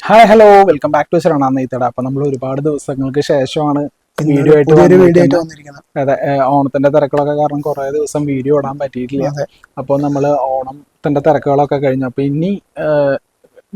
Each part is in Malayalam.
Hi hello welcome back to Sharana Neythada. അപ്പൊ നമ്മൾ ഒരുപാട് ദിവസങ്ങൾക്ക് ശേഷമാണ് വീഡിയോ ആയിട്ട് വന്നിരിക്കുന്നത്. അതെ, ഓണത്തിന്റെ തിരക്കുകളൊക്കെ കാരണം കുറെ ദിവസം വീഡിയോ ഇടാൻ പറ്റിയിട്ടില്ല. അപ്പോൾ നമ്മൾ ഓണത്തിന്റെ തിരക്കുകളൊക്കെ കഴിഞ്ഞു. അപ്പൊ ഇനി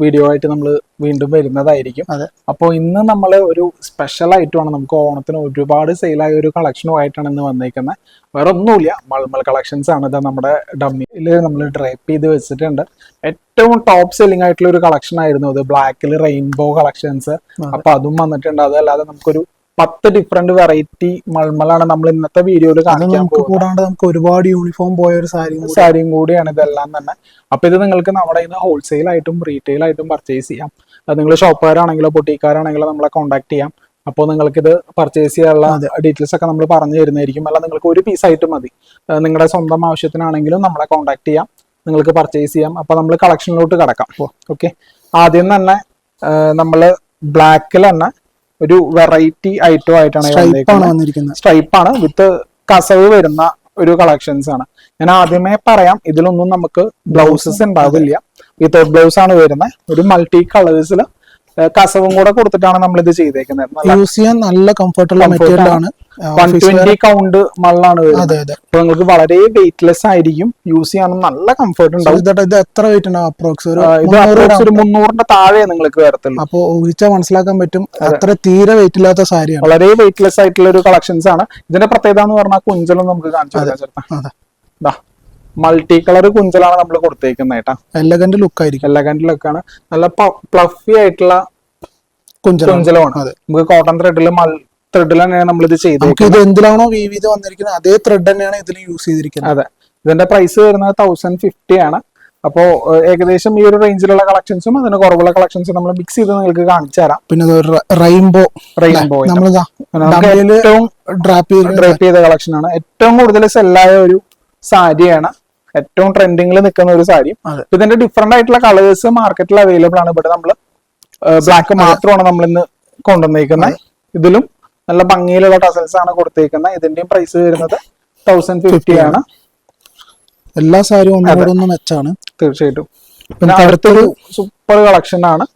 വീഡിയോ ആയിട്ട് നമ്മൾ വീണ്ടും വരുന്നതായിരിക്കും. അപ്പോൾ ഇന്ന് നമ്മൾ ഒരു സ്പെഷ്യൽ ആയിട്ടുമാണ്, നമുക്ക് ഓണത്തിന് ഒരുപാട് സെയിലായ ഒരു കളക്ഷനുമായിട്ടാണ് ഇന്ന് വന്നേക്കുന്നത്. വേറെ ഒന്നുമില്ല, മൾമൽ കളക്ഷൻസ് ആണ്. ഇത് നമ്മുടെ ഡമ്മിയിൽ നമ്മൾ ഡ്രൈപ്പ് ചെയ്ത് വെച്ചിട്ടുണ്ട്. ഏറ്റവും ടോപ്പ് സെല്ലിംഗ് ആയിട്ടുള്ള ഒരു കളക്ഷൻ ആയിരുന്നു അത്, ബ്ലാക്കിൽ റെയിൻബോ കളക്ഷൻസ്. അപ്പൊ അതും വന്നിട്ടുണ്ട്. അതല്ലാതെ നമുക്കൊരു 10 ഡിഫറെന്റ് വെറൈറ്റി മൾമലാണ് നമ്മൾ ഇന്നത്തെ വീഡിയോയിൽ കാണിക്കാൻ പോകുന്നത്. കൂടാണ്ട് നമുക്ക് ഒരുപാട് യൂണിഫോം പോയ ഒരു സാരിയും കൂടിയാണ് ഇതെല്ലാം തന്നെ. അപ്പൊ ഇത് നിങ്ങൾക്ക് നമ്മുടെ ഇന്ന് ഹോൾസെയിൽ ആയിട്ടും റീറ്റെയിൽ ആയിട്ടും പർച്ചേസ് ചെയ്യാം. അത് നിങ്ങൾ ഷോപ്പുകാരാണെങ്കിലോ പൊട്ടിക്കാരാണെങ്കിലോ നമ്മളെ കോൺടാക്ട് ചെയ്യാം. അപ്പോൾ നിങ്ങൾക്ക് ഇത് പർച്ചേസ് ചെയ്യാനുള്ള ഡീറ്റെയിൽസ് ഒക്കെ നമ്മൾ പറഞ്ഞു തരുന്നതായിരിക്കും. അല്ല നിങ്ങൾക്ക് ഒരു പീസ് ആയിട്ട് മതി, നിങ്ങളുടെ സ്വന്തം ആവശ്യത്തിനാണെങ്കിലും നമ്മളെ കോൺടാക്ട് ചെയ്യാം, നിങ്ങൾക്ക് പർച്ചേസ് ചെയ്യാം. അപ്പൊ നമ്മൾ കളക്ഷനിലോട്ട് കിടക്കാം. ഓക്കെ, ആദ്യം തന്നെ നമ്മൾ ബ്ലാക്കിൽ തന്നെ ഒരു വെറൈറ്റി ഐറ്റം ആയിട്ടാണ് വന്നിരിക്കുന്നത്. സ്ട്രൈപ്പ് ആണ് വിത്ത് കസവ് വരുന്ന ഒരു കളക്ഷൻസ് ആണ്. ഞാൻ ആദ്യമേ പറയാം, ഇതിലൊന്നും നമുക്ക് ബ്ലൗസസ് ഉണ്ടാവില്ല, വിത്തൗട്ട് ബ്ലൗസ് ആണ് വരുന്നത്. ഒരു മൾട്ടി കളേഴ്സിൽ കസവും കൂടെ കൊടുത്തിട്ടാണ് നമ്മൾ ഇത് ചെയ്തേക്കുന്നത്. യൂസ് ചെയ്യാൻ നല്ല കംഫർട്ടുള്ള മെറ്റീരിയൽ ആണ്. 120 കൗണ്ട് മള്ളാണ് വരുന്നത്. അപ്പൊ നിങ്ങൾക്ക് വളരെ വെയിറ്റ്ലെസ് ആയിരിക്കും, യൂസ് ചെയ്യാൻ നല്ല കംഫർട്ട് ഉണ്ടാവും. ഇത് എത്ര വെയിറ്റ് ഉണ്ടാവും? അപ്രോക്സ് ഒരു 300ന്റെ താഴെ നിങ്ങൾക്ക് വരത്തുള്ളൂ. അപ്പൊ ഊഹിച്ചാൽ മനസ്സിലാക്കാൻ പറ്റും അത്ര തീരെ വെയിറ്റ് ഇല്ലാത്ത സാരിയാണ്. വളരെ വെയിറ്റ്ലെസ് ആയിട്ടുള്ള ഒരു കളക്ഷൻസ് ആണ്. ഇതിന്റെ പ്രത്യേകത എന്ന് പറഞ്ഞാൽ കുഞ്ചലും നമുക്ക് കാണിച്ചു കൊടുക്കാം. മൾട്ടി കളർ കുഞ്ചലാണ് നമ്മൾ കൊടുത്തേക്കുന്നത് കേട്ടാ. എലഗന്റ് ലുക്ക് ആയിരിക്കും. എലഗന്റ് ലുക്കാണ്, നല്ല പ്ലഫി ആയിട്ടുള്ള കുഞ്ചലമാണ്. നമുക്ക് കോട്ടൺ ത്രെഡിൽ തന്നെയാണ് നമ്മൾ ഇത് ചെയ്തത്. ഇത് എന്തിലാണോ വീവ് ചെയ്ത് വന്നിരിക്കുന്നത് അതേ ത്രെഡ് തന്നെയാണ് ഇതിൽ യൂസ് ചെയ്തിരിക്കുന്നത്. അതെ, ഇതിന്റെ പ്രൈസ് വരുന്നത് 1050 ആണ്. അപ്പോ ഏകദേശം ഈ ഒരു റേഞ്ചിലുള്ള കളക്ഷൻസും അതിന് കുറവുള്ള കളക്ഷൻസും നമ്മൾ മിക്സ് ചെയ്ത് നിങ്ങൾക്ക് കാണിച്ചു തരാം. പിന്നെ റെയിൻബോ ഏറ്റവും ഡ്രാപ്പ് ചെയ്ത കളക്ഷൻ ആണ്. ഏറ്റവും കൂടുതൽ സെല്ലായ ഒരു സാരിയാണ്, ഏറ്റവും ട്രെൻഡിങ്ങിൽ നിൽക്കുന്ന ഒരു സാരി. ഇതിന്റെ ഡിഫറെന്റ് ആയിട്ടുള്ള കളേഴ്സ് മാർക്കറ്റിൽ അവൈലബിൾ ആണ്. ഇവിടെ നമ്മൾ ബ്ലാക്ക് മാത്രമാണ് നമ്മൾ ഇന്ന് കൊണ്ടുവന്നേക്കുന്നത്. ഇതിലും നല്ല ഭംഗിയിലുള്ള ടസൽസ് ആണ് കൊടുത്തേക്കുന്നത്. ഇതിന്റെയും പ്രൈസ് വരുന്നത് 1050 ആണ്. എല്ലാ സാരിയും മെച്ചാണ് തീർച്ചയായിട്ടും. പിന്നെ അടുത്തൊരു സൂപ്പർ കളക്ഷൻ ആണ്,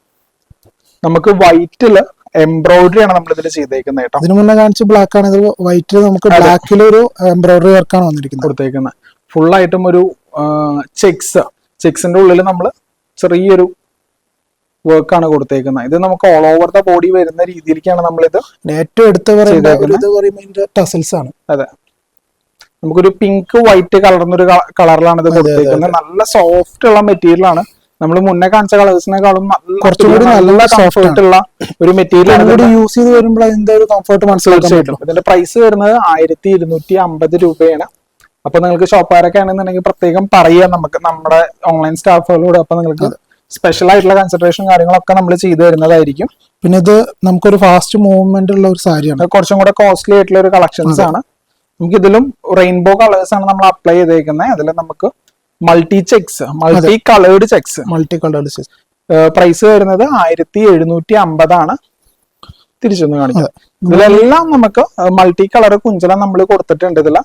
നമുക്ക് വൈറ്റില് എംബ്രോയിഡറി ആണ് നമ്മൾ ഇതിൽ ചെയ്തേക്കുന്നത് കേട്ടോ. ഇതിന് മുന്നേ കാണിച്ച ബ്ലാക്ക് ആണ്, ഇത് വൈറ്റിൽ നമുക്ക് ബ്ലാക്കിൽ ഒരു എംബ്രോയിഡറി വർക്കാണ് വന്നിരിക്കുന്നത് കൊടുത്തേക്കുന്നത്. ഫുൾ ആയിട്ടും ഒരു ചെക്സിന്റെ ഉള്ളിൽ നമ്മൾ ചെറിയൊരു വർക്കാണ് കൊടുത്തേക്കുന്നത്. ഇത് നമുക്ക് ഓൾ ഓവർ ദ ബോഡി വരുന്ന രീതിയിലേക്കാണ് നമ്മളിത് ഏറ്റവും എടുത്ത് ടസൽസ് ആണ്. അതെ, നമുക്കൊരു പിങ്ക് വൈറ്റ് കളർന്നൊരു കളറിലാണ് ഇത് കൊടുത്തേക്കുന്നത്. നല്ല സോഫ്റ്റ് ഉള്ള മെറ്റീരിയൽ ആണ്. നമ്മൾ മുന്നേ കാണിച്ച കളേഴ്സിനെക്കാളും കുറച്ചുകൂടി നല്ല കംഫർട്ട് ഉള്ള ഒരു മെറ്റീരിയൽ യൂസ് ചെയ്ത് വരുമ്പോൾ അതിന്റെ ഒരു കംഫർട്ട് മനസ്സിലാക്കും. ഇതിന്റെ പ്രൈസ് വരുന്നത് 1250 രൂപയാണ്. അപ്പൊ നിങ്ങൾക്ക് ഷോപ്പുകാരൊക്കെ ആണെന്നുണ്ടെങ്കിൽ പ്രത്യേകം പറയാം നമുക്ക് നമ്മുടെ ഓൺലൈൻ സ്റ്റാഫുകളോട്. അപ്പൊ നിങ്ങൾക്ക് സ്പെഷ്യൽ ആയിട്ടുള്ള കൺസിഡറേഷൻ കാര്യങ്ങളൊക്കെ നമ്മൾ ചെയ്തു തരുന്നതായിരിക്കും. പിന്നെ ഇത് നമുക്കൊരു ഫാസ്റ്റ് മൂവ്മെന്റ് ഉള്ള ഒരു സാരിയാണ്, കുറച്ചും കൂടെ കോസ്റ്റ്ലി ആയിട്ടുള്ള ഒരു കളക്ഷൻസ് ആണ്. നമുക്ക് ഇതിലും റെയിൻബോ കളേഴ്സ് ആണ് നമ്മൾ അപ്ലൈ ചെയ്തേക്കുന്നത്. അതിൽ നമുക്ക് മൾട്ടി കളേർഡ് ചെക്സ് പ്രൈസ് വരുന്നത് 1750 ആണ്. തിരിച്ചൊന്ന് കാണിക്കാം. ഇതിലെല്ലാം നമുക്ക് മൾട്ടി കളർ കുഞ്ചലം നമ്മൾ കൊടുത്തിട്ടുണ്ട്. ഇതിൽ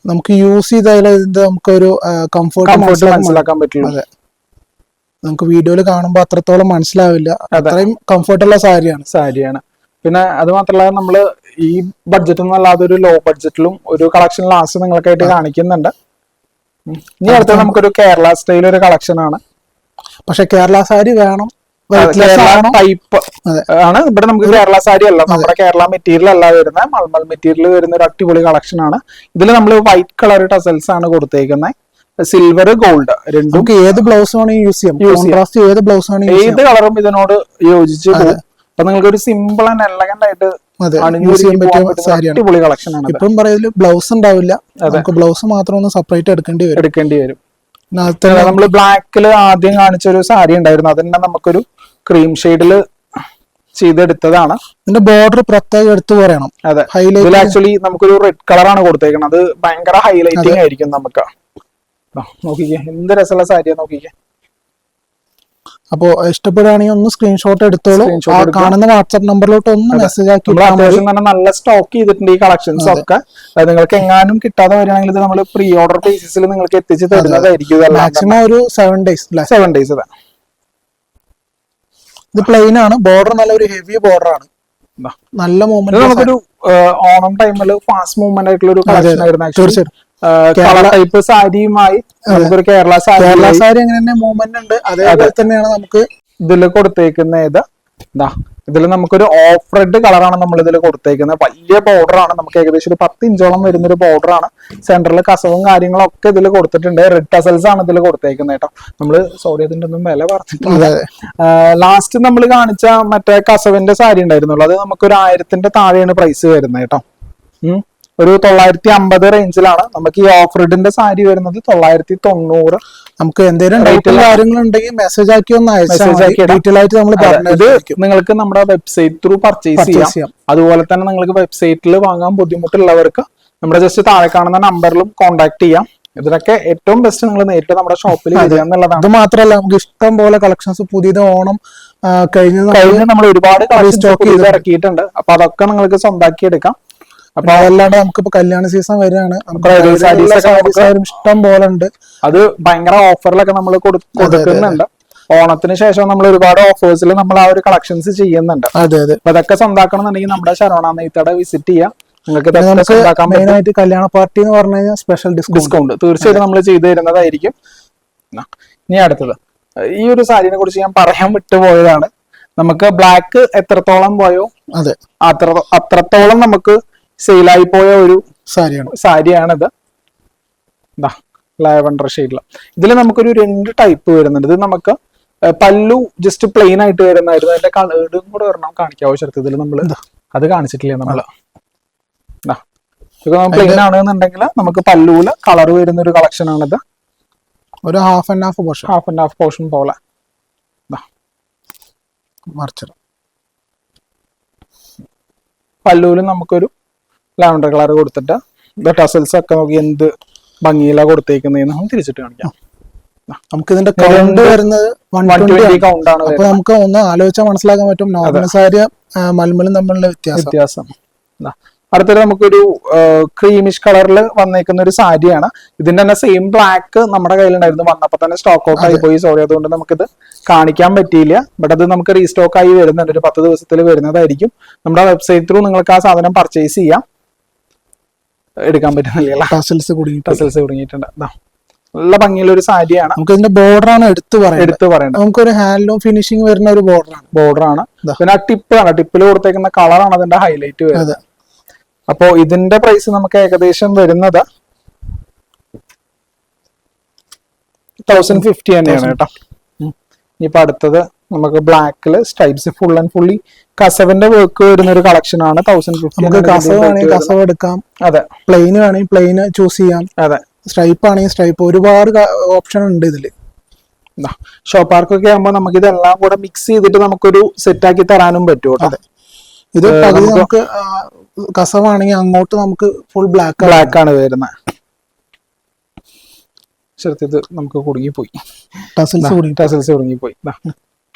നമുക്ക് യൂസ് ചെയ്താൽ നമുക്കൊരു കംഫർട്ട് മനസ്സിലാക്കാൻ പറ്റുള്ളൂ. നമുക്ക് വീഡിയോയിൽ കാണുമ്പോൾ അത്രത്തോളം മനസ്സിലാവില്ല, അത്രയും കംഫർട്ടുള്ള സാരിയാണ്. പിന്നെ അത് മാത്രമല്ല, നമ്മള് ഈ ബഡ്ജറ്റ് എന്നല്ലാതെ ഒരു ലോ ബഡ്ജറ്റിലും ഒരു കളക്ഷൻ ലാസ്റ്റ് നിങ്ങൾക്കായിട്ട് കാണിക്കുന്നുണ്ട്. ഇനി അടുത്ത നമുക്കൊരു കേരള സ്റ്റൈൽ ഒരു കളക്ഷൻ ആണ്. പക്ഷെ കേരള സാരി വേണം, ടൈപ്പ് ആണ്. ഇവിടെ നമുക്ക് കേരള സാരി അല്ല, നമ്മുടെ കേരള മെറ്റീരിയൽ അല്ല വരുന്നത്, മൾമൽ മെറ്റീരിയൽ വരുന്ന ഒരു അടിപൊളി കളക്ഷൻ ആണ്. ഇതിൽ നമ്മൾ വൈറ്റ് കളർ ടസൽസ് ആണ് കൊടുത്തേക്കുന്നത്, സിൽവർ ഗോൾഡ് രണ്ടും. ഏത് ബ്ലൗസ് ആണ് യൂസ് ചെയ്യാം, ഏത് ബ്ലൗസ് ആണ് ഏത് കളറും ഇതിനോട് യോജിച്ച് പോകും. അപ്പൊ നിങ്ങൾക്ക് ഒരു സിമ്പിൾ ആൻഡ് എലഗന്റ് ആയിട്ട് അടിപൊളി കളക്ഷൻ ആണ്. ഇപ്പം പറയുന്നത് ബ്ലൗസ് ഉണ്ടാവില്ല, നമുക്ക് ബ്ലൗസ് മാത്രം ഒന്ന് സെപ്പറേറ്റ് എടുക്കേണ്ടി വരും. നമ്മള് ബ്ലാക്കില് ആദ്യം കാണിച്ച ഒരു സാരി ഉണ്ടായിരുന്നു, അതിന്റെ നമുക്കൊരു ക്രീം ഷെയ്ഡില് ചെയ്തെടുത്തതാണ്. ഇതിന്റെ ബോർഡർ പ്രത്യേകം എടുത്തു പറയണം. അതെ, ആക്ച്വലി നമുക്കൊരു റെഡ് കളറാണ് കൊടുത്തേക്കുന്നത്. അത് ഭയങ്കര ഹൈലൈറ്റിംഗ് ആയിരിക്കും. നമുക്ക് നോക്കിക്കേ, എന്ത് രസമുള്ള സാരിയാ നോക്കിക്കേ. അപ്പോ ഇഷ്ടപ്പെടുകയാണെങ്കിൽ ഒന്ന് സ്ക്രീൻഷോട്ട് എടുത്തോളൂ, കാണുന്ന വാട്സ്ആപ്പ് നമ്പറിലോട്ട് ഒന്ന് മെസ്സേജ് ആക്കി. അത്യാവശ്യം തന്നെ നല്ല സ്റ്റോക്ക് ചെയ്തിട്ടുണ്ട് ഈ കളക്ഷൻസ് ഒക്കെ. നിങ്ങൾക്ക് എങ്ങാനും കിട്ടാതെ വരികയാണെങ്കിൽ ഇത് നമ്മൾ പ്രീ ഓർഡർ ബേസിസിൽ നിങ്ങൾക്ക് എത്തിച്ച് തരുന്നതായിരിക്കും. മാക്സിമം ഒരു 7 days. അതെ. ഇത് പ്ലെയിൻ ആണ്, ബോർഡർ നല്ലൊരു ഹെവി ബോർഡർ ആണ്, നല്ല ഇത് മൂവ്മെന്റ്. നമുക്കൊരു ഓണം ടൈമിൽ ഫാസ്റ്റ് മൂവ്മെന്റ് ആയിട്ടുള്ള ഒരു കളക്ഷൻ ആയിരുന്നു. തീർച്ചയായിട്ടും കളർ ടൈപ്പ് സാരിയുമായി നമുക്കൊരു കേരള സാരി അങ്ങനെ തന്നെ മൂവ്മെന്റ് ഉണ്ട്. അതേപോലെ തന്നെയാണ് നമുക്ക് ഇതിൽ കൊടുത്തേക്കുന്ന ഇതിൽ നമുക്കൊരു ഓഫ് റെഡ് കളറാണ് നമ്മൾ ഇതിൽ കൊടുത്തേക്കുന്നത്. വലിയ ബോർഡർ ആണ്, നമുക്ക് ഏകദേശം ഒരു 10 ഇഞ്ചോളം വരുന്ന ഒരു ബോർഡർ ആണ്. സെന്ററിൽ കസവും കാര്യങ്ങളും ഒക്കെ ഇതിൽ കൊടുത്തിട്ടുണ്ട്. റെഡ് ടസൽസ് ആണ് ഇതിൽ കൊടുത്തേക്കുന്നത് കേട്ടോ. നമ്മള് സോറി അതിന്റെ ഒന്നും വില പറഞ്ഞിട്ടുണ്ട്. ലാസ്റ്റ് നമ്മൾ കാണിച്ച മറ്റേ കസവിന്റെ സാരി ഉണ്ടായിരുന്നുള്ളൂ, അത് നമുക്കൊരു 1000ന്റെ താഴെയാണ് പ്രൈസ് വരുന്നത് കേട്ടോ. ഒരു 950 റേഞ്ചിലാണ് നമുക്ക് ഈ ഓഫ് റെഡിന്റെ സാരി വരുന്നത്. 990. നമുക്ക് എന്തെങ്കിലും ഡീറ്റെയിൽ കാര്യങ്ങളുണ്ടെങ്കിൽ മെസ്സേജ് ആക്കി ഒന്ന് ഡീറ്റെയിൽ ആയിട്ട് നമ്മൾ ഇത് നിങ്ങൾക്ക് നമ്മുടെ വെബ്സൈറ്റ് ത്രൂ പർച്ചേസ് ചെയ്യാം. അതുപോലെ തന്നെ നിങ്ങൾക്ക് വെബ്സൈറ്റിൽ വാങ്ങാൻ ബുദ്ധിമുട്ടുള്ളവർക്ക് നമ്മുടെ ജസ്റ്റ് താഴെ കാണുന്ന നമ്പറിലും കോൺടാക്ട് ചെയ്യാം. ഇതിനൊക്കെ ഏറ്റവും ബെസ്റ്റ് നിങ്ങൾ നേരിട്ട് നമ്മുടെ ഷോപ്പിൽ വരിക എന്നുള്ളതാണ്. അത് മാത്രമല്ല നമുക്ക് ഇഷ്ടം പോലെ കളക്ഷൻസ് പുതിയത് ഓണം കഴിഞ്ഞ് നമ്മൾ ഒരുപാട് സ്റ്റോക്ക് ചെയ്ത് ഇറക്കിയിട്ടുണ്ട്. അപ്പൊ അതൊക്കെ നിങ്ങൾക്ക് സ്വന്തമാക്കി എടുക്കാം. അപ്പൊ അതല്ലാണ്ട് നമുക്കിപ്പോ കല്യാണ സീസൺ വരികയാണ്, ഇഷ്ടം പോലെ ഉണ്ട്. അത് ഭയങ്കര ഓഫറിലൊക്കെ നമ്മൾ കൊടുക്കുന്നുണ്ട്. ഓണത്തിന് ശേഷം നമ്മൾ ഒരുപാട് ഓഫേഴ്സിൽ നമ്മൾ ആ ഒരു കളക്ഷൻസ് ചെയ്യുന്നുണ്ട്. അതെ അതെ. അപ്പൊ അതൊക്കെ സ്വന്തമാക്കണമെന്നുണ്ടെങ്കിൽ നമ്മുടെ ശരവണ നെയ്ത്തട വിസിറ്റ് ചെയ്യാം. നിങ്ങൾക്ക് മെയിനായിട്ട് കല്യാണ പാർട്ടി എന്ന് പറഞ്ഞു കഴിഞ്ഞാൽ സ്പെഷ്യൽ ഡിസ്കൗണ്ട് തീർച്ചയായിട്ടും നമ്മൾ ചെയ്തു തരുന്നതായിരിക്കും. ഇനി അടുത്തത് ഈ ഒരു സാരിനെ കുറിച്ച് ഞാൻ പറയാൻ വിട്ടുപോയതാണ്. നമുക്ക് ബ്ലാക്ക് എത്രത്തോളം പോയോ അതെ അത്രത്തോളം നമുക്ക് സെയിലായി പോയ ഒരു സാരിയാണിത്. ലാവൻഡർ ഷെയ്ഡില് ഇതിൽ നമുക്കൊരു 2 ടൈപ്പ് വരുന്നുണ്ട്. ഇത് നമുക്ക് പല്ലു ജസ്റ്റ് പ്ലെയിൻ ആയിട്ട് വരുന്നതായിരുന്നു. അതിന്റെ കളറും കൂടെ ഒരെണ്ണം കാണിക്കാവോ ശരത്ത്? ഇതിൽ നമ്മൾ അത് കാണിച്ചിട്ടില്ല നമ്മള്. പ്ലെയിൻ ആണെന്നുണ്ടെങ്കിൽ നമുക്ക് പല്ലുവില് കളർ വരുന്ന ഒരു കളക്ഷൻ ആണിത്. ഒരു ഹാഫ് ആൻഡ് ഹാഫ് പോർഷൻ പോലെ പല്ലുവില് നമുക്കൊരു ലാവൻഡർ കളർ കൊടുത്തിട്ട് ടസൽസ് ഒക്കെ നോക്കി എന്ത് ഭംഗിയിലാണ് കൊടുത്തേക്കുന്നതെന്ന് നമുക്ക് തിരിച്ചിട്ട് കാണിക്കാം. നമുക്ക് ഇതിന്റെ കൗണ്ട് വരുന്നത് 120 കൗണ്ടാണ്. അപ്പൊ നമുക്ക് ഒന്ന് ആലോചിച്ചാൽ മനസ്സിലാക്കാൻ പറ്റും നോർമൽ സാരി മൽമലും തമ്മിലുള്ള വ്യത്യാസം. അടുത്തത് നമുക്കൊരു ക്രീമിഷ് കളറിൽ വന്നേക്കുന്ന ഒരു സാരിയാണ്. ഇതിന്റെ തന്നെ സെയിം ബ്ലാക്ക് നമ്മുടെ കയ്യിലുണ്ടായിരുന്നു, വന്നപ്പോ തന്നെ സ്റ്റോക്ക് ഔട്ട് ആയി പോയി. സോറി, അതുകൊണ്ട് നമുക്കിത് കാണിക്കാൻ പറ്റിയില്ല. ബട്ട് അത് നമുക്ക് റീസ്റ്റോക്ക് ആയി വരുന്നുണ്ട്. ഒരു 10 ദിവസത്തിൽ വരുന്നതായിരിക്കും. നമ്മുടെ വെബ്സൈറ്റ് ത്രൂ നിങ്ങൾക്ക് ആ സാധനം പർച്ചേസ് ചെയ്യാം. എടുക്കാൻ പറ്റുന്നില്ല, ടസൽസ് കുടുങ്ങിയിട്ടുണ്ട്. നല്ല ഭംഗിയുള്ള ഒരു സാരിയാണ്. നമുക്ക് ഇതിന്റെ ബോർഡർ ആണ് എടുത്തു പറയേണ്ടത്. നമുക്കൊരു ഹാൻഡ്ലൂം ഫിനിഷിംഗ് വരുന്ന ഒരു ബോർഡർ ആണ്. പിന്നെ ടിപ്പിൽ കൊടുത്തേക്കുന്ന കളറാണ് അതിന്റെ ഹൈലൈറ്റ് വരുന്നത്. അപ്പോ ഇതിന്റെ പ്രൈസ് നമുക്ക് ഏകദേശം വരുന്നത് 1050 തന്നെയാണ് കേട്ടോ. ഇനിയിപ്പോ അടുത്തത് നമുക്ക് ബ്ലാക്കില് സ്ട്രൈപ്സ് ഫുൾ ആൻഡ് ഫുള്ളി കസവിന്റെ വർക്ക് വരുന്ന ഒരു കളക്ഷൻ ആണ്. 1050. നമുക്ക് കസവ് വേണമെങ്കിൽ കസവ് എടുക്കാം, അതെ. പ്ലെയിൻ വേണമെങ്കിൽ പ്ലെയിൻ ചൂസ് ചെയ്യാം, അതെ. സ്ട്രൈപ്പ് ആണെങ്കിൽ സ്ട്രൈപ്പ്, ഒരുപാട് ഓപ്ഷൻ ഉണ്ട് ഇതില്. ഷോപ്പാർക്കൊക്കെ ആകുമ്പോൾ നമുക്ക് ഇതെല്ലാം കൂടെ മിക്സ് ചെയ്തിട്ട് നമുക്കൊരു സെറ്റ് ആക്കി തരാനും പറ്റും. അതെ. ഇത് നമുക്ക് കസവാണെങ്കിൽ അങ്ങോട്ട് നമുക്ക് ഫുൾ ബ്ലാക്ക് ആണ് വരുന്നത്. ശരി, ഇത് നമുക്ക് കുടുങ്ങിപ്പോയി, ടസൽസ് കുടുങ്ങിപ്പോയി.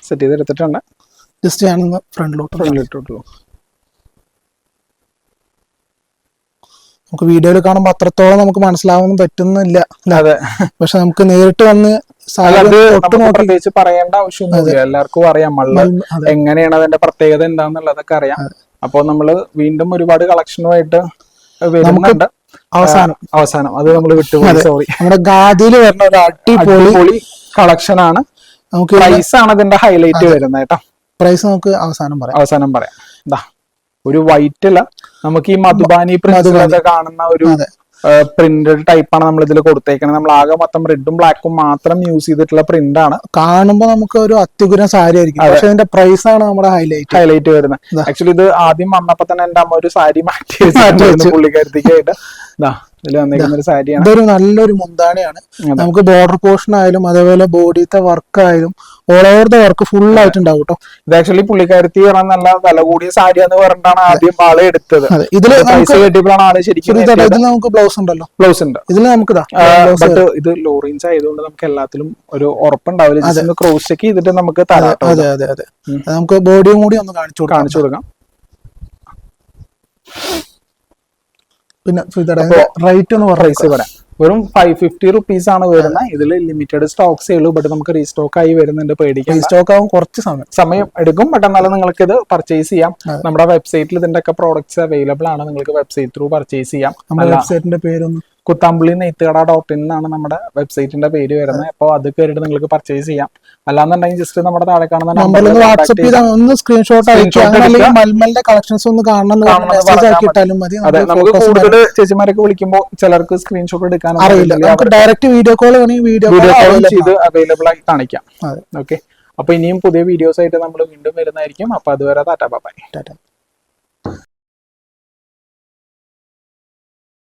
സെറ്റ് ചെയ്ത് എടുത്തിട്ടുണ്ട്. ജസ്റ്റ് ഞാനൊന്ന് ഫ്രണ്ടിലോട്ട് നമുക്ക് വീഡിയോയിൽ കാണുമ്പോൾ അത്രത്തോളം നമുക്ക് മനസ്സിലാവാൻ പറ്റുന്നില്ല. അതെ, പക്ഷെ നമുക്ക് നേരിട്ട് വന്ന് പ്രത്യേകിച്ച് പറയേണ്ട ആവശ്യമൊന്നുമില്ല. എല്ലാവർക്കും അറിയാം മള്ള് എങ്ങനെയാണ്, അതിന്റെ പ്രത്യേകത എന്താന്നുള്ളതൊക്കെ അറിയാം. അപ്പൊ നമ്മള് വീണ്ടും ഒരുപാട് കളക്ഷനുമായിട്ട് വരുന്നുണ്ട്. അവസാനം അത് നമ്മൾ വിട്ടുപോയി, സോറി. നമ്മുടെ ഗാദിയില് വരുന്ന ഒരു അടിപൊളി കളക്ഷൻ ആണ്. നമുക്ക് പ്രൈസ് ആണ് ഇതിന്റെ ഹൈലൈറ്റ് വരുന്നത് കേട്ടോ. പ്രൈസ് നമുക്ക് അവസാനം പറയാം. ഒരു വൈറ്റില് നമുക്ക് ഈ മധുബാനി പ്രിന്റിലൊക്കെ കാണുന്ന ഒരു പ്രിന്റഡ് ടൈപ്പാണ് നമ്മൾ ഇതിൽ കൊടുത്തേക്കുന്നത്. നമ്മൾ ആകെ മൊത്തം റെഡും ബ്ലാക്കും മാത്രം യൂസ് ചെയ്തിട്ടുള്ള പ്രിന്റ് ആണ്. കാണുമ്പോൾ നമുക്ക് ഒരു അത്യുഗ്രൻ സാരി ആയിരിക്കും, പക്ഷെ ഇതിന്റെ പ്രൈസ് ആണ് നമ്മുടെ ഹൈലൈറ്റ് വരുന്നത്. ആക്ച്വലി ഇത് ആദ്യം വന്നപ്പോ തന്നെ എന്റെ അമ്മ ഒരു സാരി മാറ്റി പുള്ളിക്കാരത്തേക്കായിട്ട് ഒരു സാരിയാണ്. ഇതൊരു നല്ലൊരു മുന്താണിയാണ്. നമുക്ക് ബോർഡർ പോർഷൻ ആയാലും അതേപോലെ ബോഡിത്തെ വർക്ക് ആയാലും all over the work full ആയിട്ടുണ്ടാവും കേട്ടോ. ഇത് ആക്ച്വലി പുള്ളിക്കാരത്തി പറഞ്ഞ നല്ല വില കൂടിയ സാരി എന്ന് പറഞ്ഞിട്ടാണ് ആദ്യം ആളെ എടുത്തത്. ഇതില് കെട്ടിയപ്പോഴാണ് ആള് ശരിക്കും. നമുക്ക് ബ്ലൗസ് ഉണ്ടല്ലോ, ബ്ലൗസ് ഉണ്ട് ഇതിൽ നമുക്ക്. ബട്ട് ഇത് ലോ റേഞ്ച് ആയതുകൊണ്ട് നമുക്ക് എല്ലാത്തിലും ഒരു ഉറപ്പുണ്ടാവില്ല. ക്രോസ് ചെക്ക് ചെയ്തിട്ട് നമുക്ക് തരാം. അതെ അതെ അതെ. നമുക്ക് ബോഡിയും കൂടി ഒന്ന് കാണിച്ചു കൊടുക്കാം. പിന്നെ റേറ്റ് ഒന്ന് പ്രൈസ് പറയാം. വെറും 550 റുപ്പീസ് ആണ് വരുന്നത്. ഇതിൽ ലിമിറ്റഡ് സ്റ്റോക്സേ ഉള്ളൂ, ബട്ട് നമുക്ക് റീസ്റ്റോക്ക് ആയി വരുന്നുണ്ട്, പേടിക്കാൻ സ്റ്റോക്ക് ആവും കുറച്ച് സമയം എടുക്കും. ബട്ട് എന്നാലും നിങ്ങൾക്ക് ഇത് പർച്ചേസ് ചെയ്യാം. നമ്മുടെ വെബ്സൈറ്റിൽ ഇതിന്റെ ഒക്കെ പ്രോഡക്ട്സ് അവൈലബിൾ ആണ്, നിങ്ങൾക്ക് വെബ്സൈറ്റ് ത്രൂ പർച്ചേസ് ചെയ്യാം. നമ്മുടെ വെബ്സൈറ്റിന്റെ പേരൊന്നും കുത്താമ്പുള്ളി നെയ്ത്തുകട.in എന്നാണ് നമ്മുടെ വെബ്സൈറ്റിന്റെ പേര് വരുന്നത്. അപ്പോൾ അത് കയറിയിട്ട് നിങ്ങൾക്ക് പർച്ചേസ് ചെയ്യാം. അല്ലാന്നുണ്ടെങ്കിൽ ജസ്റ്റ് നമ്മുടെ താഴെ കാണുന്ന നമ്പറിൽ വാട്സ്ആപ്പ് ചെയ്താൽ ഒന്ന് സ്ക്രീൻഷോട്ട് അയക്കുക, മൽമലിന്റെ കളക്ഷൻസ് ഒന്ന് കാണണം. അതെ, നമുക്ക് കൂടുതൽ ചേച്ചിമാരൊക്കെ വിളിക്കുമ്പോൾ ചിലർക്ക് സ്ക്രീൻഷോട്ട് എടുക്കാൻ അറിയില്ല, നമുക്ക് ഡയറക്റ്റ് വീഡിയോ കോൾ വേണമെങ്കിൽ വീഡിയോ കോൾ ചെയ്ത് അവൈലബിൾ ആയി കാണിക്കാം. ഓക്കെ, അപ്പൊ ഇനിയും പുതിയ വീഡിയോസ് ആയിട്ട് നമ്മൾ വീണ്ടും വരുന്നതായിരിക്കും. അപ്പൊ അതുവരെ ടാറ്റാ ബൈ.